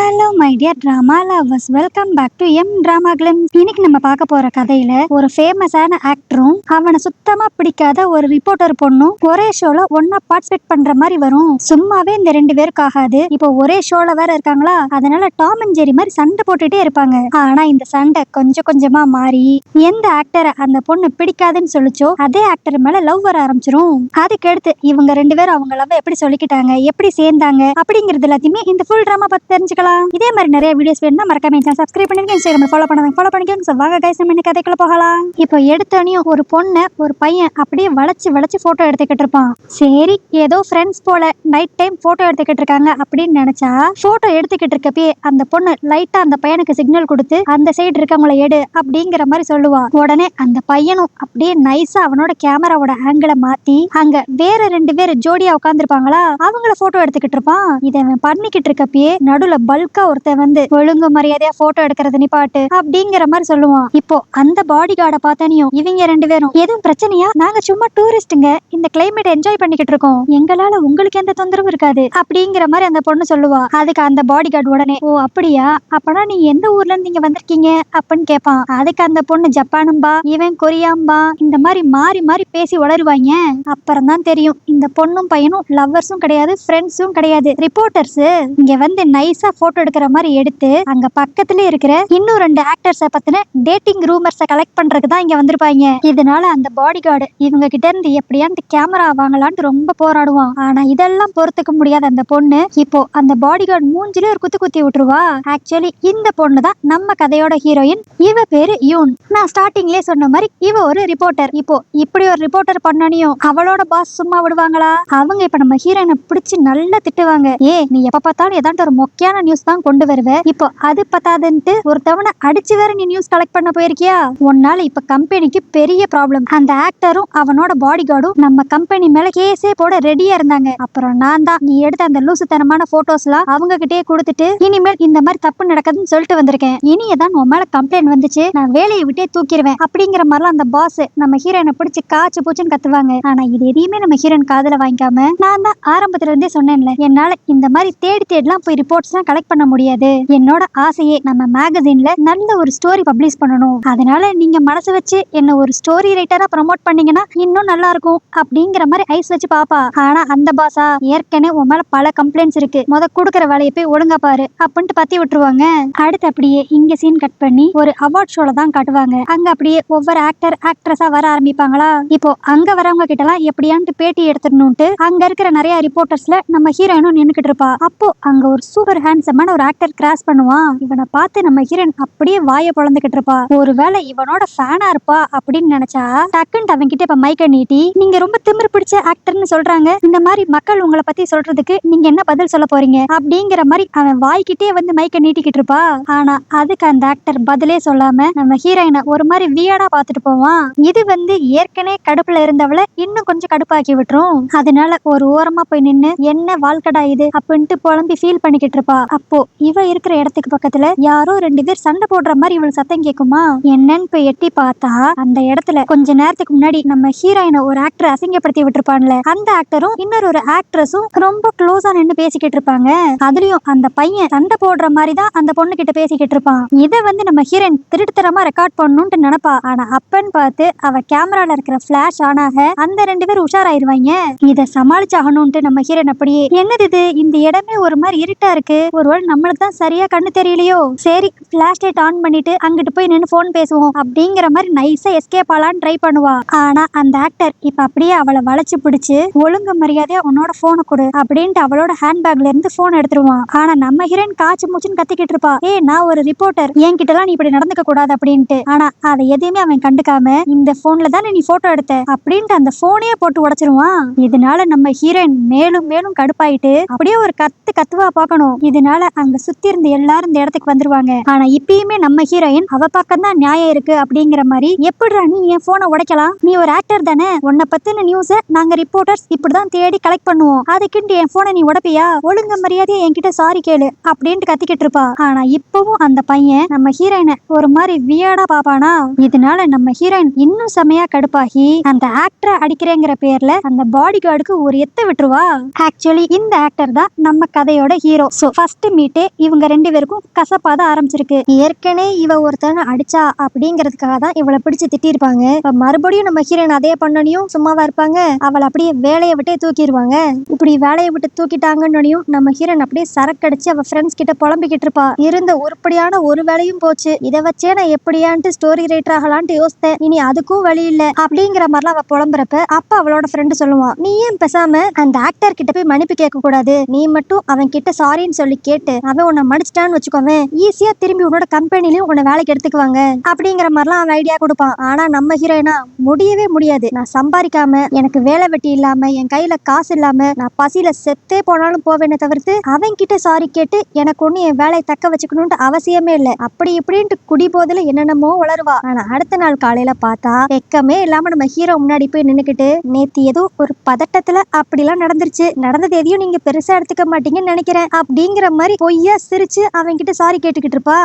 Hello my dear drama lovers, welcome back to M drama glimpse. இன்னைக்கு நம்ம பார்க்க போற கதையில ஒரு ஃபேமஸான ஆக்டரும் அவனை சுத்தமா பிடிக்காத ஒரு ரிப்போர்ட்டர் பொண்ணும் ஒரே ஷோல ஒன்னா பார்ட்டிசிபேட் பண்ற மாதிரி வரும். சும்மாவே இந்த ரெண்டு பேருக்கு ஆகாது. இப்போ ஒரே ஷோல வேற இருக்காங்களா, அதனால டாம் அண்ட் ஜெரி மாதிரி சண்டை போட்டுட்டே இருப்பாங்க. ஆனா இந்த சண்டை கொஞ்சம் கொஞ்சமா மாறி எந்த ஆக்டரை அந்த பொண்ணு பிடிக்காதுன்னு சொல்லிச்சோ அதே ஆக்டர் மேல லவ் வர ஆரம்பிச்சிரும். அதுக்கு அடுத்து இவங்க ரெண்டு பேரும் அவங்க லவ் எப்படி சொல்லிக்கிட்டாங்க, எப்படி சேர்ந்தாங்க அப்படிங்கிறது எல்லாத்தையுமே இந்த ஃபுல் டிராமா பத்தி தெரிஞ்சுக்கலாம். இதே மாதிரி நிறைய வீடியோஸ் வேணும்னா மறக்காம சேனல் சப்ஸ்கிரைப் பண்ணுங்க, இன்ஸ்டாகிராம்ல ஃபாலோ பண்ணிக்கோங்க. வாங்க கைஸ், நம்ம இன்னைக்கு கதைக்குள்ள போகலாம். இப்போ எடுத்தோனையும் ஒரு பொண்ணு ஒரு பையன் அப்படியே வளைச்சு போட்டோ எடுத்துக்கிட்டு இருப்பான். சரி, ஏதோ ஃப்ரெண்ட்ஸ் போல நைட் டைம் போட்டோ எடுத்துக்கிட்டு இருக்காங்க அப்படின்னு நினைச்சா, போட்டோ எடுத்துக்கிட்டு இருக்கப்பே அந்த பொண்ணு லைட்டா அந்த பையனுக்கு சிக்னல் கொடுத்து அந்த சைடு இருக்கவங்கள எடு அப்படிங்கிற மாதிரி சொல்லுவா. உடனே அந்த பையனும் அப்படியே நைஸா அவனோட கேமராவோட ஆங்கிளை மாத்தி அங்க வேற ரெண்டு பேர் ஜோடியா உட்காந்துருப்பாங்களா, அவங்கள போட்டோ எடுத்துக்கிட்டு இருப்பான். இதை பண்ணிக்கிட்டு இருக்கப்பயே நடுவுல பல்கா ஒருத்தன் வந்து ஒழுங்கு மரியாதையா போட்டோ எடுக்கிறது நிப்பாட்டு அப்படிங்கிற மாதிரி சொல்லுவான். இப்போ அந்த பாடி கார்டை பார்த்தனையும் இவங்க ரெண்டு பேரும் எதுவும் பிரச்சனையா, நாங்க சும்மா டூரிஸ்டுங்க, இந்த கிளைமேட் என்ஜாய் பண்ணிக்கிட்டு இருக்கோம், எங்களால உங்களுக்கு எந்த தொந்தரவும் இருக்காது அப்படிங்கிற மாதிரி அந்த பொண்ணு சொல்லுவா. அதுக்கு அந்த பாடி கார்டு உடனே, ஓ அப்படியா, அப்பனா நீ எந்த ஊர்ல இருந்து இங்க வந்திருக்கீங்க அப்படின்னு கேட்பான். அதுக்கு அந்த பொண்ணு ஜப்பானும்பா, இவன் கொரியாம்பா, இந்த மாதிரி மாறி மாறி பேசி வளருவாங்க. அப்புறம் தான் தெரியும் இந்த பொண்ணும் பையனும் லவ்வர்ஸும் கிடையாது, ஃப்ரெண்ட்ஸும் கிடையாது, ரிப்போர்ட்டர்ஸ். இங்க வந்து நைஸா போட்டோ எடுக்கிற மாதிரி எடுத்து அங்க பக்கத்துல இருக்கிற இன்னும் ரெண்டு ஆக்டர்ஸ பத்தின டேட்டிங் ரூமர்ஸை கலெக்ட் பண்றதுக்கு தான் இங்க வந்திருப்பாங்க. இதனால அந்த பாடி கார்டு இவங்க கிட்ட இருந்து எப்படியாண்டு கேமரா வாங்கலான்னு ரொம்ப போராடுவான். ஆனா இதெல்லாம் பொறுத்துக்க முடியாத அந்த பொண்ணு இப்போ அந்த பாடி கார்டு மூஞ்சில ஒரு குத்தி விட்டுருவா. ஆக்சுவலி இந்த பொண்ணு தான் நம்ம கதையோட ஹீரோயின். இவ பேரு யூன். நான் ஸ்டார்டிங்லயே சொன்ன மாதிரி இவ ஒரு ரிப்போர்ட்டர். இப்போ இப்படி ஒரு ரிப்போர்ட்டர் பண்ணனையும் அவளோட பாஸ் சும்மா விடுவாங்களா? அவங்க இப்ப நம்ம ஹீரோயினை பிடிச்சு நல்லா திட்டுவாங்க. ஏ, நீ எப்ப பார்த்தாலும் ஏதாண்டு ஒரு முக்கியமான நியூஸ் தான் கொண்டு வருவ, இப்போ அது பத்தாதுன்ட்டு ஒருத்தவனை அடிச்சு வேற நீ நியூஸ் கலெக்ட் பண்ண போயிருக்கியா? உன்னால இப்ப கம்பெனிக்கு பெரிய ப்ராப்ளம். அந்த ஆக்டரும் அவனோட பாடி கார்டும் நம்ம கம்பெனி மேல கேஸே போட ரெடியா இருந்தாங்க. அப்புறம் நான் தான் நீ எடுத்த அந்த லூசுத்தனமான போட்டோஸ்லாம் அவங்க கிட்டே கொடுத்துட்டு இனிமேல் இந்த மாதிரி தப்பு நடக்குதுன்னு சொல்லிட்டு வந்திருக்கேன். இனியதான் உன் மேல கம்ப்ளைண்ட் வந்துச்சு, நான் வேலையை விட்டே தூக்கிடுவேன் அப்படிங்கிற மாதிரிலாம் அந்த பாஸ் நம்ம ஹீரோயினை பிடிச்சி காய்ச்சி பூச்சுன்னு கத்துவாங்க. ஆனா இது எதையுமே நம்ம ஹீரோயின் காதுல வாங்கிக்காம, நான் தான் ஆரம்பத்துல இருந்தே சொன்னேன்ல, என்னால இந்த மாதிரி தேடிலாம் போய் ரிப்போர்ட்ஸ் கலெக்ட் பண்ண முடியாது. என்னோட ஆசையே நம்ம மேகசின்ல நல்ல ஒரு ஸ்டோரி பப்ளிஷ் பண்ணணும். அதனால நீங்க மனசு வச்சு என்ன ஒரு ஸ்டோரி ரைட்டரா ப்ரமோட் பண்ணீங்கன்னா இன்னும் நல்லா இருக்கும் அப்படிங்கிற மாதிரி ஐஸ் வச்சு பாப்பா. ஆனா அந்த பாஸா, ஏற்கனவே உன் மேல பல கம்ப்ளைண்ட்ஸ் இருக்கு, கொடுக்குற வேலையை போய் ஒழுங்கா பாரு அப்படின்ட்டு பத்தி விட்டுருவாங்க. அடுத்து அப்படியே இங்க சீன் கட் பண்ணி ஒரு அவார்ட் ஷோல தான் காட்டுவாங்க. அங்க அப்படியே ஒவ்வொரு ஆக்டர் ஆக்ட்ரஸா வர ஆரம்பிப்பாங்களா. இப்போ அங்க வரவங்க கிட்ட எல்லாம் எப்படியான்ட்டு பேட்டி எடுத்துடணும்ட்டு அங்க இருக்கிற நிறைய ரிப்போர்ட்டர்ஸ்ல நம்ம ஹீரோயினும் நின்னுக்கிட்டு இருப்பா. அப்போ அங்க ஒரு சூப்பர் ஹேண்ட்ஸமான ஒரு ஆக்டர் கிராஸ் பண்ணுவான். இவனை பார்த்து நம்ம ஹீரோயின் அப்படியே வாயை பொளந்துகிட்டு இருப்பா. ஒருவேளை இவனோட ஃபேனா இருப்பா அப்படின்னு நினைச்சா டக்குன்னு அவன் கிட்ட இப்ப மைக்க நீட்டி, நீங்க ரொம்ப திமிரு பிடிச்ச ஆக்டர்னு சொல்றாங்க, இந்த மாதிரி மக்கள் உங்களை பத்தி சொல்றதுக்கு நீங்க என்ன பதில் சொல்ல போறீங்க அப்படிங்கிற மாதிரி அவன் வாய்க்கிட்டே வந்து மைக்க நீட்டிக்கிட்டு இருப்பா. ஆனா அதுக்கு அந்த ஆக்டர் பதிலே சொல்லாம நம்ம ஹீரோயினை ஒரு மாதிரி வியர்டா பாத்துட்டு போவான். இது வந்து ஏற்கனவே கடுப்புல இருந்தவளை இன்னும் கொஞ்சம் கடுப்பாக்கி விட்டுரும். அதனால ஒரு ஓரமா போய் நின்னு என்ன வாழ்க்கடா இது அப்படின்ட்டு புலம்பி ஃபீல் பண்ணிக்கிட்டு இருப்பா. அப்போ இவ இருக்கிற இடத்துக்கு பக்கத்துல யாரோ ரெண்டு பேர் சண்டை போடுற மாதிரி இவளுக்கு சத்தம் கேக்குமா. என்னன்னு போய் எட்டி பார்த்தா அந்த இடத்துல கொஞ்ச நேரத்துக்கு முன்னாடி நம்ம ஹீரோயினை ஒரு ஆக்டர் அசிங்கப்படுத்தி விட்டுருப்பான்ல, அந்த ஆக்டரும் இன்னொரு ஒரு ஆக்ட்ரஸும் ரொம்ப க்ளோஸா நின்னு பேசிக்கிட்டு இருப்பாங்க. அதுலயும் அந்த பையன் சண்டை போடுற மாதிரி தான் அந்த பொண்ணு கிட்ட பேசிக்கிட்டு இருப்பான். இதை வந்து நம்ம ஹீரோயின் திருட்டுத்தரமா ரெக்கார்ட் பண்ணணும்னு நினைப்பா. ஆனா அப்பன்னு பார்த்து அவ கேமரால இருக்கிற பிளாஷ் ஆன் ஆக அந்த ரெண்டு பேரும் உஷாராயிருவாங்க. இதை சமாளிச்சாகணும்ட்டு நம்ம ஹீரோயின் அப்படியே, என்னது இது, இந்த இடமே ஒரு மாதிரி இருட்டா இருக்கு, ஒருவேளை நம்மளுக்கு தான் சரியா கண்ணு தெரியலையோ, சரி பிளாஷ் லைட் ஆன் பண்ணிட்டு அங்கிட்டு போய் நின்று போன் பேசுவோம் அப்படிங்கிற மாதிரி நைஸா எஸ்கேப் ஆலான்னு ட்ரை பண்ணுவா. ஆனா அந்த ஆக்டர் இப்ப அப்படியே அவளை வளைச்சு பிடிச்சு ஒழுங்கு மரியாதையா உன்னோட போனை கொடு அப்படின்ட்டு அவளோட ஹேண்ட்பேக்ல இருந்து போன் எடுத்துருவான். ஆனா நம்ம ஹீரோயின் காய்ச்சி மூச்சுன்னு கத்திக்கிட்டு இருப்பா, ஏ நான் ஒரு ரிப்போர்ட்டர், என்கிட்ட எல்லாம் நீ இப்படி நடந்துக்க கூடாது அப்படின்ட்டு. ஆனா அதை எதையுமே அவன் கண்டுக்காம, இந்த போன்ல தானே நீ போட்டோ எடுத்த அப்படின்ட்டு அந்த போனையே போட்டு உடைச்சிருவான். இதனால நம்ம ஹீரோயின் மேலும் மேலும் கடுப்பாயிட்டு அப்படியே ஒரு கத்துவா பார்க்கணும். இதனால அங்க சுத்தி இருந்த எல்லாரும் இந்த இடத்துக்கு வந்துருவாங்க. ஆனா இப்பயுமே நம்ம ஹீரோயின் அவ பக்கம் தான் நியாயம் இருக்கு அப்படிங்கிற மாதிரி, எப்படிடா நீ என் போனை உடைக்கலாம், நீ ஒரு ஆக்டர் தானே, உன்னை பத்தின நியூஸ நாங்க ரிப்போர்ட்டர்ஸ் இப்படிதான் தேடி கலெக்ட் பண்ணுவோம், அதுக்குன்ட்டு என் போனை நீ உடைப்பியா, ஒழுங்க மரியாதையா என்கிட்ட சாரி கேளு அப்படின்ட்டு கத்திக்கிட்டு இருப்பா. ஆனா இப்பவும் அந்த பையன் நம்ம ஹீரோயினை ஒரு மாதிரி வியர்டா பாப்பானா. இதனால நம்ம ஹீரோயின் இன்னும் செமையா கடுப்பாகி அந்த ஆக்டரை அடிக்கிறேங்கிற பேர்ல அந்த பாடி கார்டுக்கு ஒரு எத்த விட்டுருவா. ஆக்சுவலி இந்த ஆக்டர் தான் நம்ம கதையோட ஹீரோ. சோ ஃபர்ஸ்ட் மீட்டே இவங்க 2 பேருக்கும் கசப்பாத ஆரம்பிச்சிருக்கு. ஏற்கனவே இவ ஒருத்தனை அடிச்சா அப்படிங்கிறதுக்காக தான் இவளை பிடிச்சு திட்டிருப்பாங்க. மறுபடியும் நம்ம ஹீரோயின் அதே பண்ணனையும் சும்மாவா இருப்பாங்க? அவளை அப்படியே வேலையை விட்டே தூக்கிடுவாங்க. இப்படி வேலையை விட்டு தூக்கிட்டாங்கன்னு நம்ம ஹீரோயின் அப்படியே சரக்கடிச்சு அவ ஃப்ரெண்ட்ஸ் கிட்ட புலம்பிக்கிட்டு இருப்பா. இருந்த உருப்படியான ஒரு வேலையும் போச்சு, இதை வச்சே நான் எப்படியான்ட்டு ஸ்டோரி ரைட்டர் ஆகலான்ட்டு யோசித்தேன், இனி அதுக்கும் வழி இல்ல அப்படிங்கிற மாதிரிலாம் அவ புலம்புறப்ப அப்ப அவளோட ஃப்ரெண்டு சொல்லுவான், நீ ஏன் பேசாம அந்த ஆக்டர் கிட்ட போய் மன்னிப்பு கேட்க கூடாது? நீ மட்டும் அவன் கிட்ட சாரின்னு சொல்லி கேட்டு அவன் உன்னை மன்னிச்சிட்டான்னு வச்சுக்கோவே, ஈஸியா திரும்பி உன்னோட கம்பெனிலையும் உன்னை வேலைக்கு எடுத்துக்குவாங்க அப்படிங்கிற மாதிரிலாம் அவன் ஐடியா கொடுப்பான். ஆனா நம்ம ஹீரோயினா முடியவே முடியாது, நான் சம்பாதிக்காம எனக்கு வேலை வெட்டி இல்லாம என் கையில காசு இல்லாம நான் பசியில செத்தே போனாலும் போவேனே தவிர்த்து அவன் கிட்ட சாரி கேட்டு எனக்கு ஒண்ணு என் வேலையை தக்க வச்சுக்கணும்னு அவசியமே இல்லை அப்படி இப்படின்ட்டு குடி போதில என்னென்னமோ வளருவா. ஆனா அடுத்த நாள் காலையில பார்த்தா வெக்கமே இல்லாம நம்ம ஹீரோ முன்னாடி போய் நின்னுக்கிட்டு, நேத்து ஏதோ ஒரு பதட்டத்துல அப்படிலாம் நடந்துருச்சு, நடந்தது எதையும் நீங்க பெருசா எடுத்துக்க மாட்டீங்கன்னு நினைக்கிறேன் அப்படிங்கிற மாதிரி பொய்யா சிரிச்சு அவன் கிட்ட சாரி கேட்டுக்கிட்டு இருப்பா.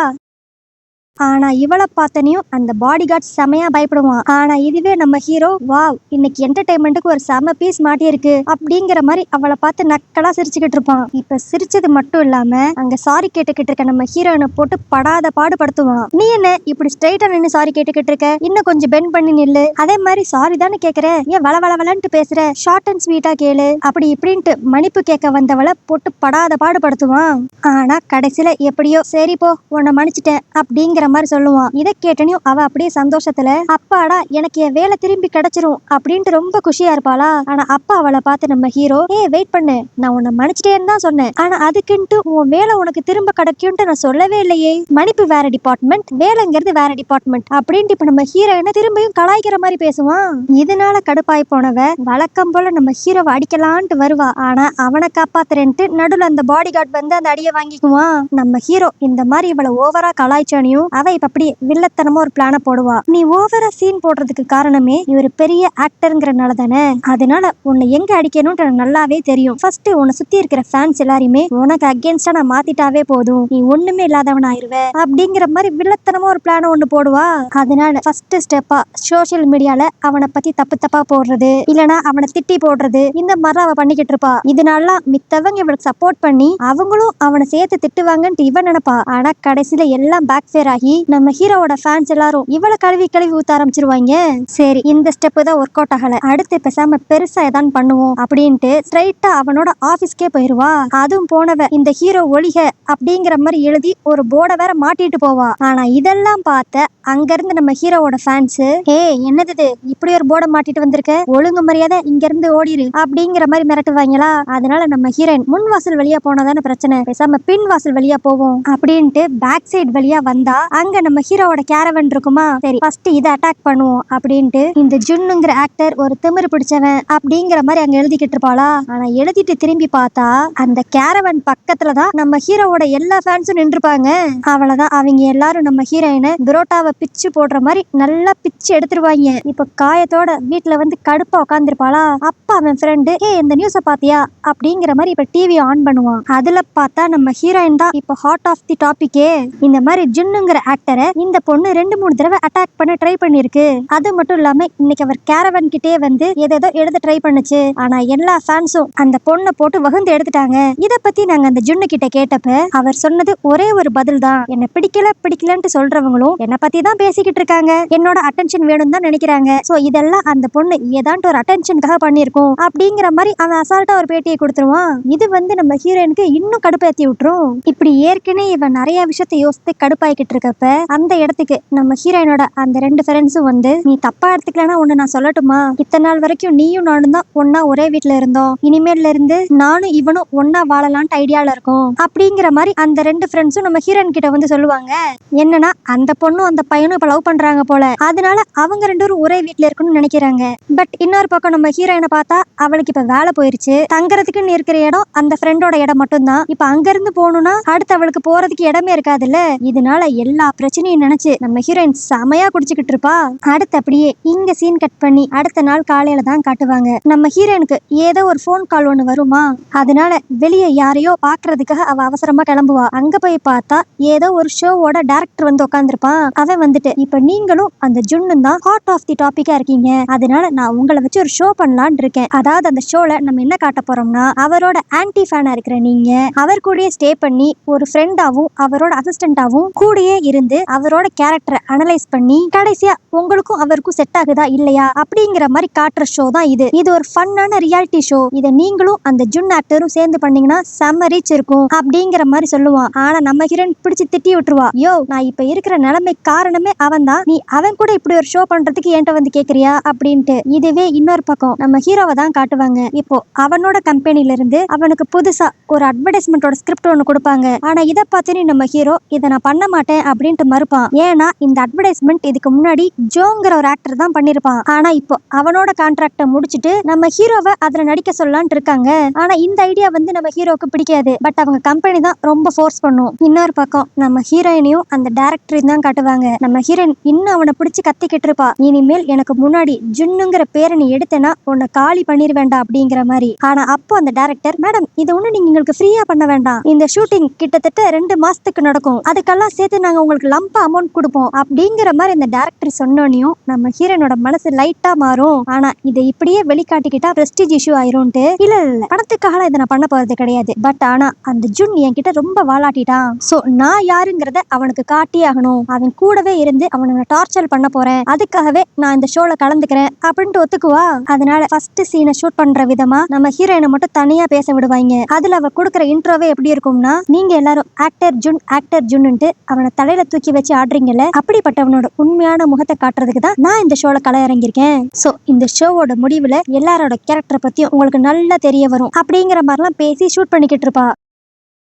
ஆனா இவளை பார்த்தனையும் அந்த பாடி கார்ட் செமையா பயப்படுவான். ஆனா இதுவே நம்ம ஹீரோ, வாவ் இன்னைக்கு என்டர்டைன்மெண்ட்டுக்கு ஒரு செம பீஸ் மாட்டியிருக்கு அப்படிங்கிற மாதிரி அவளை பார்த்து நக்கலா சிரிச்சுக்கிட்டு இருப்பான். இப்ப சிரிச்சது மட்டும் இல்லாம அங்க சாரி கேட்டுக்கிட்டு இருக்க நம்ம ஹீரோயினை போட்டு படாத பாடுபடுத்துவான். நீ என்ன இப்படி ஸ்ட்ரைட்டா நின்று சாரி கேட்டுக்கிட்டு இருக்க, இன்னும் கொஞ்சம் பெண்ட் பண்ணி நில்லு, அதே மாதிரி சாரி தானே கேக்குற, ஏன் வளவளவலன்ட்டு பேசுற, ஷார்ட் அண்ட் ஸ்வீட்டா கேளு அப்படி இப்படின்ட்டு மன்னிப்பு கேட்க வந்தவளை போட்டு படாத பாடுபடுத்துவான். ஆனா கடைசியில எப்படியோ சரி போ உன்னை மன்னிச்சிட்டேன் அப்படிங்கிற மாதிரி சொல்லுவான். இதை கேட்டனையும் அவ அப்படியே சந்தோஷத்துல, அப்பாடா எனக்கு என் வேலை திரும்பி கிடைச்சிரும் அப்படின்ட்டு ரொம்ப குஷியா இருப்பாளா. ஆனா அப்பா அவளை பார்த்து நம்ம ஹீரோ, வெயிட் பண்ணு, நான் உன்னை மன்னிச்சிட்டேன்னு தான் சொன்னேன், ஆனா அதுக்குன்ட்டு உன் வேலை உனக்கு திரும்ப கிடைக்கும்ட்டு நான் சொல்லவே இல்லையே, மன்னிப்பு வேற டிபார்ட்மெண்ட், வேலைங்கிறது வேற டிபார்ட்மெண்ட் அப்படின்ட்டு இப்ப நம்ம ஹீரோயினை திரும்பியும் கலாய்க்கிற மாதிரி பேசுவான். இதனால கடுப்பாய் போனவ வழக்கம் போல நம்ம ஹீரோவை அடிக்கலான்ட்டு வருவா. ஆனா அவனை காப்பாத்துறேன்ட்டு நடுவில் அந்த பாடி கார்டு வந்து அந்த அடியை வாங்கிக்குவான். நம்ம ஹீரோ இந்த மாதிரி இவளை ஓவரா கலாய்ச்சானியும் அவ இப்ப அப்படி வில்லத்தனமா ஒரு பிளான போடுவா. நீ ஓவரா சீன் போடுறதுக்கு காரணமே இவர் பெரிய ஆக்டர்ங்கிறனால தானே, அதனால உன்னை எங்க அடிக்கணும்னு எனக்கு நல்லாவே தெரியும், ஃபர்ஸ்ட் உன்னை சுத்தி இருக்கிற ஃபேன்ஸ் எல்லாரையுமே உனக்கு அகேன்ஸ்டா நான் மாத்திட்டாவே போதும், நீ ஒண்ணுமே இல்லாதவன் ஆயிருவ அப்படிங்கிற மாதிரி வில்லத்தனமா ஒரு பிளான ஒண்ணு போடுவா. அதனால ஃபர்ஸ்ட் ஸ்டெப்பா சோசியல் மீடியால அவனை பத்தி தப்பு தப்பா போடுறது, இல்லனா அவனை திட்டி போடுறது, இந்த மாதிரி அவ பண்ணிக்கிட்டு இருப்பா. இதனால மித்தவங்க இவளுக்கு சப்போர்ட் பண்ணி அவங்களும் அவனை சேர்த்து திட்டுவாங்கன்னு இவன் நினைப்பா. ஆனா கடைசியில எல்லாம் பேக் ஃபேர் ஆகி நம்ம ஹீரோவோட ஃபேன்ஸ் எல்லாரும் இவளை கழுவி ஊத்த ஆரம்பிச்சிருவாங்க. சரி இந்த ஸ்டெப் தான் ஒர்க் அவுட் ஆகல, அடுத்து பேசாம பெருசா ஏதான் பண்ணுவோம் அப்படின்ட்டு ஸ்ட்ரைட்டா அவனோட ஆபீஸ்க்கே போயிருவா. அதுவும் போனவ இந்த ஹீரோ ஒளிக அப்படிங்கிற மாதிரி எழுதி ஒரு போர்டை வேற மாட்டிட்டு போவா. ஆனா இதெல்லாம் பார்த்த அங்க இருந்து நம்ம ஹீரோவோட ஃபேன்ஸ், என்னது இப்படி ஒரு போர்டை மாட்டிட்டு வந்திருக்க, ஒழுங்கு மரியாதை இங்க இருந்து ஓடிரு அப்படிங்கிற மாதிரி மிரட்டுவாங்களா. அதனால நம்ம ஹீரோயின் முன் வாசல் வழியா போனாதானே பிரச்சனை, பேசாம பின் வாசல் வழியா போவோம் அப்படின்ட்டு பேக் சைடு வழியா வந்தா அங்க நம்ம ஹீரோவோட கேரவன் இருக்குமா. சரி ஃபர்ஸ்ட் இதை அட்டாக் பண்ணுவோம் அப்படின்ட்டு இந்த ஜுன்னுங்கிற ஆக்டர் ஒரு திமிரு பிடிச்சவன் அப்படிங்கிற மாதிரி அங்க எழுதிக்கிட்டு இருப்பாளா. ஆனா எழுதிட்டு திரும்பி பார்த்தா அந்த கேரவன் பக்கத்துலதான் நம்ம ஹீரோவோட எல்லா ஃபேன்ஸும் நின்றுப்பாங்க. அவ்வளவுதான், அவங்க எல்லாரும் நம்ம ஹீரோயினை புரோட்டாவை பிச்சு போடுற மாதிரி நல்லா பிச்சு எடுத்துருவாங்க. இப்ப காயத்தோட வீட்டுல வந்து கடுப்பா உட்காந்துருப்பாளா. அப்பா அவன் ஃப்ரெண்டு, இந்த நியூஸ பாத்தியா அப்படிங்கிற மாதிரி இப்ப டிவி ஆன் பண்ணுவான். அதுல பார்த்தா நம்ம ஹீரோயின் தான் இப்ப ஹார்ட் ஆஃப் தி டாபிக்கே. இந்த மாதிரி ஜுன்னுங்கிற ஆக்டரை இந்த பொண்ணு 2-3 தடவை அட்டாக் பண்ண ட்ரை பண்ணிருக்கு. அது மட்டும் இல்லாம இன்னைக்கு அவர் கேரவன் கிட்டே வந்து ஏதேதோ எழுத ட்ரை பண்ணுச்சு. ஆனா எல்லா ஃபேன்ஸும் அந்த பொண்ணை போட்டு வகுந்து எடுத்துட்டாங்க. இத பத்தி நாங்க அந்த ஜுன்னு கிட்ட கேட்டப்ப அவர் சொன்னது ஒரே ஒரு பதில் தான், என்ன பிடிக்கலன்ட்டு சொல்றவங்களும் என்ன பத்தி தான் பேசிக்கிட்டு இருக்காங்க, என்னோட அட்டென்ஷன் வேணும் தான் நினைக்கிறாங்க, சோ இதெல்லாம் அந்த பொண்ணு ஏதான்ட்டு ஒரு அட்டென்ஷனுக்காக பண்ணிருக்கோம் அப்படிங்கிற மாதிரி அவன் அசால்ட்டா ஒரு பேட்டியை கொடுத்துருவான். இது வந்து நம்ம ஹீரோயினுக்கு இன்னும் கடுப்பேத்தி விட்டுரும். இப்படி ஏற்கனவே இவன் நிறைய விஷயத்தை யோசித்து கடுப்பாய்கிட்டு இருக்கப்ப அந்த இடத்துக்கு நம்ம ஹீரோயினோட அந்த 2 ஃப்ரெண்ட்ஸும் வந்து, நீ தப்பா எடுத்துக்கலன்னா ஒண்ணு நான் சொல்லட்டுமா, இத்தனை நாள் வரைக்கும் நீயும் நானும் தான் ஒன்னா ஒரே வீட்டுல இருந்தோம், இனிமேல இருந்து நானும் இவனும் ஒன்னா வாழலான்ட்டு ஐடியால இருக்கும் அப்படிங்கிற மாதிரி அந்த 2 ஃப்ரெண்ட்ஸும் நம்ம ஹீரோயின் கிட்ட வந்து சொல்லுவாங்க. என்னன்னா அந்த பொண்ணும் அந்த பையனும் இப்ப லவ் பண்றாங்க போல, அதனால அவங்க 2 பேரும் ஒரே வீட்டுல இருக்கணும்னு நினைக்கிறாங்க. பட் இன்னொரு பக்கம் நம்ம ஹீரோயினை பார்த்தா அவளுக்கு இப்ப வேலை போயிருச்சு, தங்கறதுக்குன்னு இருக்கிற இடம் அந்த ஃப்ரெண்டோட இடம் மட்டும்தான், இப்ப அங்க இருந்து போகணும்னா அடுத்து அவளுக்கு போறதுக்கு இடமே இருக்காதுல்ல. இதனால எல்லா எல்லா பிரச்சனையும் நினைச்சு நம்ம ஹீரோயின் செமையா குடிச்சுக்கிட்டு இருப்பா. அடுத்து அப்படியே இங்க சீன் கட் பண்ணி அடுத்த நாள் காலையில தான் காட்டுவாங்க. நம்ம ஹீரோயினுக்கு ஏதோ ஒரு போன் கால் ஒண்ணு வருமா, அதனால வெளியே யாரையோ பாக்குறதுக்காக அவ அவசரமா கிளம்புவா. அங்க போய் பார்த்தா ஏதோ ஒரு ஷோவோட டைரக்டர் வந்து உட்காந்துருப்பான். அவன் வந்துட்டு, இப்ப நீங்களும் அந்த ஜுன்னும் தான் ஹாட் ஆஃப் தி டாபிக்கா இருக்கீங்க, அதனால நான் உங்களை வச்சு ஒரு ஷோ பண்ணலான் இருக்கேன். அதாவது அந்த ஷோல நம்ம என்ன காட்ட போறோம்னா, அவரோட ஆன்டி ஃபேனா இருக்கிற நீங்க அவர் கூடயே ஸ்டே பண்ணி ஒரு ஃப்ரெண்டாவும் அவரோட அசிஸ்டண்டாவும் கூடயே இருந்து அவரோட கேரக்டரை அனலைஸ் பண்ணி கடைசியா உங்களுக்கும் அவருக்கும் செட் ஆகுதா இல்லையா அப்படிங்கிற மாதிரி காட்டுற ஷோ தான் இது. இது ஒரு ஃபன்னான ரியாலிட்டி ஷோ. இதை நீங்களும் அந்த ஜுன் ஆக்டரும் சேர்ந்து பண்ணீங்கன்னா செம்ம ரீச் இருக்கும் அப்படிங்கிற மாதிரி சொல்லுவான். ஆனா நம்ம ஹீரோயின் பிடிச்சு திட்டி விட்டுருவா. யோ, நான் இப்ப இருக்கிற நிலைமை காரணமே அவன் தான், நீ அவன் கூட இப்படி ஒரு ஷோ பண்றதுக்கு என்கிட்ட வந்து கேக்குறியா அப்படின்ட்டு. இதுவே இன்னொரு பக்கம் நம்ம ஹீரோவை தான் காட்டுவாங்க. இப்போ அவனோட கம்பெனில இருந்து அவனுக்கு புதுசா ஒரு அட்வர்டைஸ்மெண்டோட ஸ்கிரிப்ட் ஒன்று கொடுப்பாங்க. ஆனா இதை பார்த்து நம்ம ஹீரோ இதை நான் பண்ண மாட்டேன் அப்படின்ட்டு மறுப்பான். ஏன்னா இந்த அட்வர்டைஸ்மெண்ட் இதுக்கு முன்னாடி ஜோங்கிற ஒரு ஆக்டர் தான் பண்ணிருப்பான். ஆனா இப்போ அவனோட கான்ட்ராக்ட முடிச்சிட்டு நம்ம ஹீரோவை அதுல நடிக்க சொல்லலான் இருக்காங்க. ஆனா இந்த ஐடியா வந்து நம்ம ஹீரோக்கு பிடிக்காது. பட் அவங்க கம்பெனி தான் ரொம்ப ஃபோர்ஸ் பண்ணும். இன்னொரு பக்கம் நம்ம ஹீரோயினையும் அந்த டைரக்டரையும் தான் காட்டுவாங்க. நம்ம ஹீரோயின் இன்னும் அவனை பிடிச்சு கத்திக்கிட்டு இருப்பா. இனிமேல் எனக்கு முன்னாடி ஜுன்னுங்கிற பேரை நீ எடுத்தனா உன்னை காலி பண்ணிருவேண்டா அப்படிங்கிற மாதிரி. ஆனா அப்போ அந்த டைரக்டர், மேடம் இது ஒண்ணு நீங்க உங்களுக்கு ஃப்ரீயா பண்ண வேண்டாம், இந்த ஷூட்டிங் கிட்டத்தட்ட 2 மாசத்துக்கு நடக்கும், அதுக்கெல்லாம் சேர்த்து நாங்க உங்களுக்கு லம்பா அமௌண்ட் கொடுப்போம் அப்படிங்கிற மாதிரி இந்த டைரக்டர் சொன்னோனையும் நம்ம ஹீரோனோட மனசு லைட்டா மாறும். ஆனா இதை இப்படியே வெளிக்காட்டிக்கிட்டா பிரஸ்டீஜ் இஷ்யூ ஆயிரும்ட்டு, இல்ல பணத்துக்காக இதை நான் பண்ண போறது கிடையாது, பட் ஆனா அந்த ஜுன் என்கிட்ட ரொம்ப வாலாட்டிட்டான், சோ நான் யாருங்கிறத அவனுக்கு காட்டி ஆகணும், அவன் கூடவே இருந்து அவனை டார்ச்சர் பண்ண போறேன், அதுக்காகவே நான் இந்த ஷோல கலந்துக்கிறேன் அப்படின்ட்டு ஒத்துக்குவா. அதனால ஃபர்ஸ்ட் சீனை ஷூட் பண்ற விதமா நம்ம ஹீரோயினை மட்டும் தனியா பேச விடுவாங்க. அதுல அவ கொடுக்குற இன்ட்ரோவே எப்படி இருக்கும்னா, நீங்க எல்லாரும் ஆக்டர் ஜுன்னுட்டு அவனை தலையில தூக்கி வச்சு ஆடுறீங்கல்ல, அப்படிப்பட்டவனோட உண்மையான முகத்தை காட்டுறதுக்கு தான் நான் இந்த ஷோல கலை இறங்கியிருக்கேன். சோ இந்த ஷோவோட முடிவுல எல்லாரோட கேரக்டரை பத்தியும் உங்களுக்கு நல்லா தெரிய வரும் அப்படிங்கிற மாதிரிலாம் பேசி ஷூட் பண்ணிக்கிட்டு இருப்பா.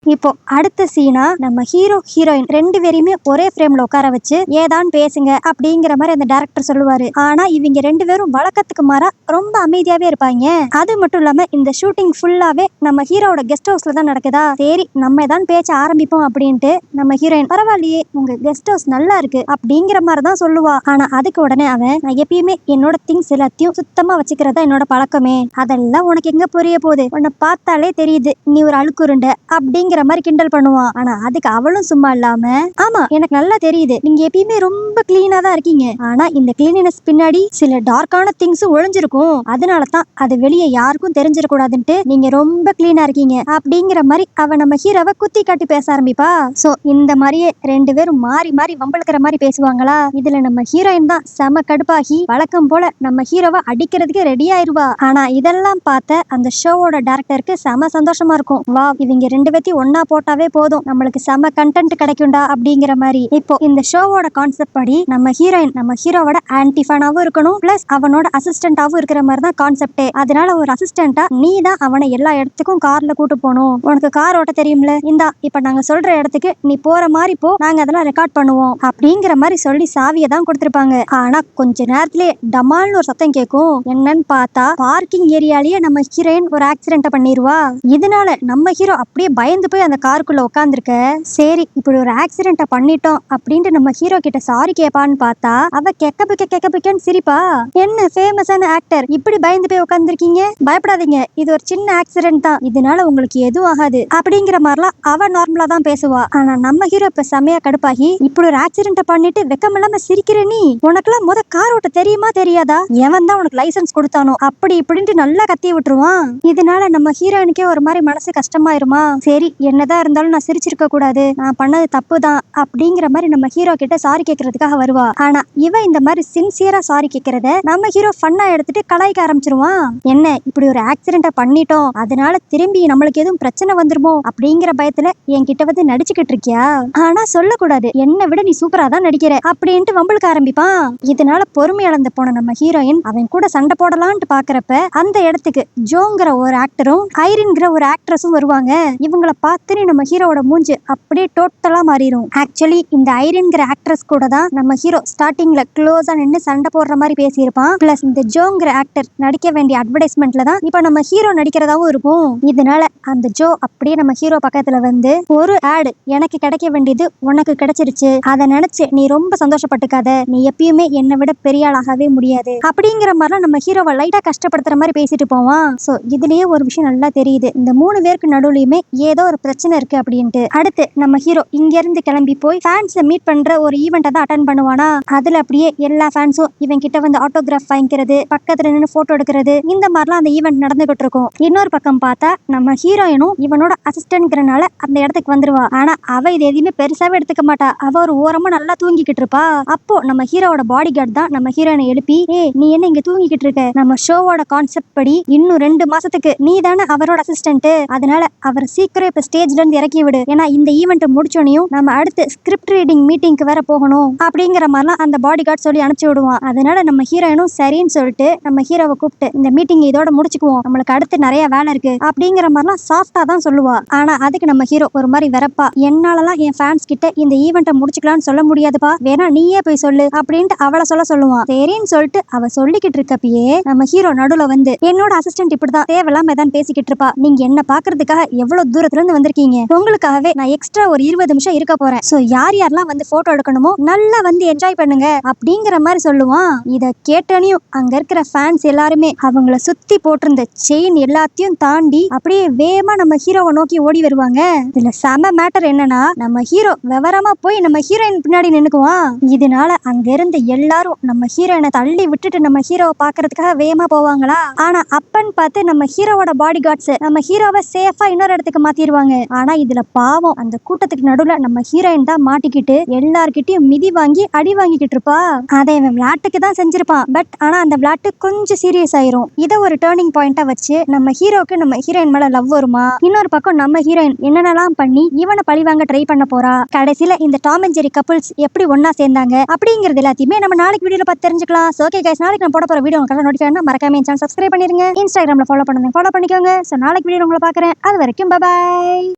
இப்போ அடுத்த சீனா நம்ம ஹீரோ ஹீரோயின் 2 பேரையுமே ஒரே ஃப்ரேம்ல உட்கார வச்சு ஏதான் பேசுங்க அப்படிங்கிற மாதிரி அந்த டைரக்டர் சொல்லுவாரு. ஆனா இவங்க 2 பேரும் வழக்கத்துக்கு மாறா ரொம்ப அமைதியாவே இருப்பாங்க. அது மட்டும் இல்லாம இந்த ஷூட்டிங் ஃபுல்லாவே நம்ம ஹீரோவோட கெஸ்ட் ஹவுஸ்ல தான் நடக்குதா. சரி நம்ம தான் பேச்ச ஆரம்பிப்போம் அப்படின்ட்டு நம்ம ஹீரோயின், பரவாயில்லையே உங்க கெஸ்ட் ஹவுஸ் நல்லா இருக்கு அப்படிங்கிற மாதிரி தான் சொல்லுவா. ஆனா அதுக்கு உடனே அவன், நான் எப்பயுமே என்னோட திங்ஸ் எல்லாத்தையும் சுத்தமா வச்சுக்கிறதா என்னோட பழக்கமே, அதெல்லாம் உனக்கு எங்க புரிய போகுது, உன்னை பார்த்தாலே தெரியுது நீ ஒரு அழுக்குருண்ட அப்படிங்கிற மாதிரி கிண்டல் பண்ணுவான். ஆனா அதுக்கு அவளும் சும்மா இல்லாம, ஆமா எனக்கு நல்லா தெரியுது நீங்க எப்பயுமே ரொம்ப கிளீனா தான் இருக்கீங்க, ஆனா இந்த கிளீனினஸ் பின்னாடி சில டார்க்கான திங்ஸ் ஒளிஞ்சிருக்கும், அதனாலதான் அது வெளியே யாருக்கும் தெரிஞ்சிடக்கூடாதுன்ட்டு நீங்க ரொம்ப கிளீனா இருக்கீங்க அப்படிங்கிற மாதிரி அவ நம்ம ஹீரோவை குத்தி காட்டி பேச ஆரம்பிப்பா. சோ இந்த மாதிரியே 2 பேரும் மாறி மாறி வம்பளுக்கிற மாதிரி பேசுவாங்களா. இதுல நம்ம ஹீரோயின் தான் செம கடுப்பாகி வழக்கம் போல நம்ம ஹீரோவை அடிக்கிறதுக்கு ரெடி ஆயிருவா. ஆனா இதெல்லாம் பார்த்த அந்த ஷோவோட டைரக்டருக்கு செம சந்தோஷமா இருக்கும். வா, இவங்க 2 பேத்தையும் ஒன்னா போட்டாவே போதும், நம்மளுக்கு செம கண்டென்ட் கிடைக்கும்டா அப்படிங்கிற மாதிரி. இப்போ இந்த ஷோவோட கான்செப்ட் படி நம்ம ஹீரோயின் நம்ம ஹீரோவோட ஆன்டி ஃபேனாவும் இருக்கணும், பிளஸ் அவனோட அசிஸ்டன்டாவும் இருக்கிற மாதிரி தான் கான்செப்டே. அதனால ஒரு அசிஸ்டன்டா நீ தான் அவனை எல்லா இடத்துக்கும் கார்ல கூட்டு போகணும், உனக்கு கார் ஓட்ட தெரியும்ல, இந்தா இப்ப நாங்க சொல்ற இடத்துக்கு நீ போற மாதிரி போ, நாங்க அதெல்லாம் ரெக்கார்ட் பண்ணுவோம் அப்படிங்கிற மாதிரி சொல்லி சாவியை தான் கொடுத்திருப்பாங்க. ஆனா கொஞ்ச நேரத்திலே டமால்னு ஒரு சத்தம் கேட்கும். என்னன்னு பார்த்தா பார்க்கிங் ஏரியாலேயே நம்ம ஹீரோயின் ஒரு ஆக்சிடென்ட் பண்ணிடுவா. இதனால நம்ம ஹீரோ அப்படியே பயந்து போய் அந்த காருக்குள்ள உட்காந்துருக்க. சரி இப்படி ஒரு ஆக்சிடென்ட் பண்ணிட்டோம் அப்படின்ட்டு நம்ம ஹீரோ கிட்ட சாரி கேட்பான்னு பார்த்தா அவ கெக்கபிக்கன்னு சிரிப்பா. என்ன ஃபேமஸான ஆக்டர் இப்படி பயந்து போய் உட்காந்துருக்கீங்க, பயப்படாதீங்க இது ஒரு சின்ன ஆக்சிடென்ட் தான், இதனால உங்களுக்கு எதுவும் ஆகாது அப்படிங்கிற மாதிரிலாம் அவ நார்மலா தான் பேசுவா. ஆனா நம்ம ஹீரோ இப்ப செமையா கடுப்பாகி, இப்படி ஒரு ஆக்சிடென்ட் பண்ணிட்டு வெக்கம் இல்லாம சிரிக்கிற நீ, உனக்குலாம் முத கார் ஓட்ட தெரியுமா தெரியாதா, எவன் தான் உனக்கு லைசன்ஸ் கொடுத்தானோ அப்படி இப்படின்ட்டு நல்லா கத்தி விட்டுருவான். இதனால நம்ம ஹீரோயினுக்கே ஒரு மாதிரி மனசு கஷ்டமாயிருமா. சரி என்னதான் இருந்தாலும் நான் சிரிச்சிருக்க கூடாது, நான் பண்ணது தப்பு தான் அப்படிங்கிற மாதிரி நம்ம ஹீரோ கிட்ட சாரி கேட்கறதுக்காக வருவா. ஆனா இவ இந்த மாதிரி சின்சியரா சாரி கேட்கறத நம்ம ஹீரோ ஃபன்னா எடுத்துட்டு கலாய்க்க ஆரம்பிச்சிருவான். என்ன இப்படி ஒரு ஆக்சிடென்ட் பண்ணிட்டோம், அதனால திரும்பி நம்மளுக்கு எதுவும் பிரச்சனை வந்துருமோ அப்படிங்கிற பயத்துல என்கிட்ட வந்து நடிச்சுக்கிட்டு இருக்கியா, ஆனா சொல்லக்கூடாது என்னை விட நீ சூப்பரா தான் நடிக்கிற அப்படின்ட்டு வம்பளுக்க ஆரம்பிப்பான். இதனால பொறுமை இழந்து போன நம்ம ஹீரோயின் அவன் கூட சண்டை போடலான்ட்டு பாக்குறப்ப அந்த இடத்துக்கு ஜோங்கிற ஒரு ஆக்டரும் ஐரின்கிற ஒரு ஆக்ட்ரஸும் வருவாங்க. இவங்களை பார்த்துன்னு நம்ம ஹீரோவோட மூஞ்சி அப்படியே டோட்டலா மாறிடும். ஆக்சுவலி இந்த ஐரின்ங்கிற ஆக்ட்ரஸ் கூட தான் நம்ம ஹீரோ ஸ்டார்டிங்ல க்ளோஸா நின்று சண்டை போடுற மாதிரி பேசியிருப்பான். பிளஸ் இந்த ஜோங்கிற ஆக்டர் நடிக்க வேண்டிய அட்வர்டைஸ்மெண்ட்ல தான் இப்ப நம்ம ஹீரோ நடிக்கிறதாவும் இருக்கும். இதனால அந்த ஜோ அப்படியே நம்ம ஹீரோ பக்கத்துல வந்து, ஒரு ஆடு எனக்கு கிடைக்க வேண்டியது உனக்கு கிடைச்சிருச்சு, அதை நினைச்சு நீ ரொம்ப சந்தோஷப்பட்டுக்காத, நீ எப்பயுமே என்னை விட பெரிய ஆளாகவே முடியாது அப்படிங்கிற மாதிரிலாம் நம்ம ஹீரோவை லைட்டா கஷ்டப்படுத்துற மாதிரி பேசிட்டு போவான். சோ இதுலயே ஒரு விஷயம் நல்லா தெரியுது, இந்த 3 பேருக்கு நடுவுலயுமே ஏதோ ஒரு பிரச்சனை இருக்கு அப்படின்ட்டு. அடுத்து நம்ம ஹீரோ இங்க இருந்து கிளம்பி போய் ஃபேன்ஸை மீட் பண்ற ஒரு ஈவெண்ட்டை தான் அட்டன் பண்ணுவானா. அதுல அப்படியே எல்லா ஃபேன்ஸும் இவன் கிட்ட வந்து ஆட்டோகிராஃப் வாங்கிக்கிறது, பக்கத்துல நின்று போட்டோ எடுக்கிறது, இந்த மாதிரிலாம் அந்த ஈவெண்ட் நடந்துகிட்டு இருக்கும். இன்னொரு பக்கம் பார்த்தா நம்ம ஹீரோயினும் இவனோட அசிஸ்டன்ட்ங்கிறனால அந்த இடத்துக்கு வந்துருவா. ஆனா அவ இது எதையுமே பெருசாவே எடுத்துக்க மாட்டா. அவ ஒரு ஓரமா நல்லா தூங்கிக்கிட்டு இருப்பா. அப்போ நம்ம ஹீரோவோட பாடி கார்டு தான் நம்ம ஹீரோயினை எழுப்பி, நீ என்ன இங்க தூங்கிக்கிட்டு இருக்க, நம்ம ஷோவோட கான்செப்ட் படி இன்னும் 2 மாசத்துக்கு நீ தானே அவரோட அசிஸ்டன்ட், அதனால அவர் சீக்கிரம் இப்ப ஸ்டேஜ்ல இருந்து இறக்கி விடு, ஏன்னா இந்த ஈவெண்ட் முடிச்சோனையும் நம்ம அடுத்து ஸ்கிரிப்ட் ரீடிங் மீட்டிங்க்கு வேற போகணும் அப்படிங்கிற மாதிரிலாம் அந்த பாடி கார்டு சொல்லி அனுப்பிச்சு விடுவான். அதனால நம்ம ஹீரோயினும் சரின்னு சொல்லிட்டு நம்ம ஹீரோவை கூப்பிட்டு இந்த மீட்டிங் இதோட முடிச்சுக்குவோம், நம்மளுக்கு அடுத்து நிறைய வேலை இருக்கு அப்படிங்கிற மாதிரிலாம் சாஃப்டா தான் சொல்லுவா. ஆனா அதுக்கு நம்ம ஹீரோ ஒரு மாதிரி வெறப்பா, என்னாலலாம் என் ஃபேன்ஸ் கிட்ட இந்த ஈவெண்ட்டை முடிச்சுக்கலாம்னு சொல்ல முடியாதுப்பா, வேணா நீயே போய் சொல்லு அப்படின்ட்டு அவளை சொல்லுவான். சரின்னு சொல்லிட்டு அவ சொல்லிக்கிட்டு இருக்கப்பயே நம்ம ஹீரோ நடுவுல வந்து, என்னோட அசிஸ்டன்ட் இப்படிதான் தேவையில்லாம ஏதான் பேசிக்கிட்டு இருப்பா, நீங்க என்ன பாக்குறதுக்காக எவ்வளவு தூரத்துல இருந்து வந்திருக்கீங்க, உங்களுக்காகவே நான் எக்ஸ்ட்ரா ஒரு 20 நிமிஷம் இருக்க போறேன், சோ யார் யாரெல்லாம் வந்து போட்டோ எடுக்கணுமோ நல்லா வந்து என்ஜாய் பண்ணுங்க அப்படிங்கிற மாதிரி சொல்லுவான். இத கேட்டனையும் அங்க இருக்கிற ஃபேன்ஸ் எல்லாருமே அவங்கள சுத்தி போட்டிருந்த செயின் எல்லாத்தையும் தாண்டி அப்படியே வேகமா நம்ம ஹீரோவை நோக்கி ஓடி வருவாங்க. இதுல செம மேட்டர் என்னன்னா, நம்ம ஹீரோ விவரமா போய் நம்ம ஹீரோயின் பின்னாடி நின்னுக்குவான். இதனால அங்க இருந்து எல்லாரும் நம்ம ஹீரோயினை தள்ளி விட்டுட்டு நம்ம ஹீரோவை பாக்குறதுக்காக வேகமா போவாங்களா. ஆனா அப்பன்னு பார்த்து நம்ம ஹீரோவோட பாடி கார்ட்ஸ் நம்ம ஹீரோவை சேஃபா இன்னொரு இடத்துக்கு மாத்திடுவாங்க. ஆனா இதுல பாவம் அந்த கூட்டத்துக்கு நடுவுல நம்ம ஹீரோயின் தான் மாட்டிக்கிட்டு எல்லார்கிட்டயும் மிதி வாங்கி அடி வாங்கிக்கிட்டு இருப்பா. அதை இவன் விளையாட்டுக்கு தான் செஞ்சிருப்பான். பட் ஆனா அந்த விளையாட்டு கொஞ்சம் சீரியஸ் ஆயிரும். இதை ஒரு டேர்னிங் பாயிண்டா வச்சு நம்ம ஹீரோக்கு நம்ம ஹீரோயின் மேல லவ் வருமா, இன்னொரு பக்கம் நம்ம ஹீரோயின் என்னென்னலாம் பண்ணி இவனை பழி வாங்க ட்ரை பண்ண போறா, கடைசியில இந்த டாம் அண்ட் ஜெர்ரி கப்புள்ஸ் எப்படி ஒன்னா சேர்ந்தாங்க அப்படிங்கிறது எல்லாத்தையுமே நம்ம நாளைக்கு வீடியோல பார்த்து தெரிஞ்சுக்கலாம். சோ ஓகே கைஸ், நாளைக்கு நான் போட போற வீடியோ உங்களுக்கு நோட்டிஃபிகேஷன் மறக்காம என் சேனல் சப்ஸ்கிரைப் பண்ணிருங்க. இன்ஸ்டாகிராம்ல ஃபாலோ பண்ணுங்க, ஃபாலோ பண்ணிக்கோங்க. சோ நாளைக்கு வீடியோ உங்களை பாக்குறேன். அது வரைக்கும் பை பை.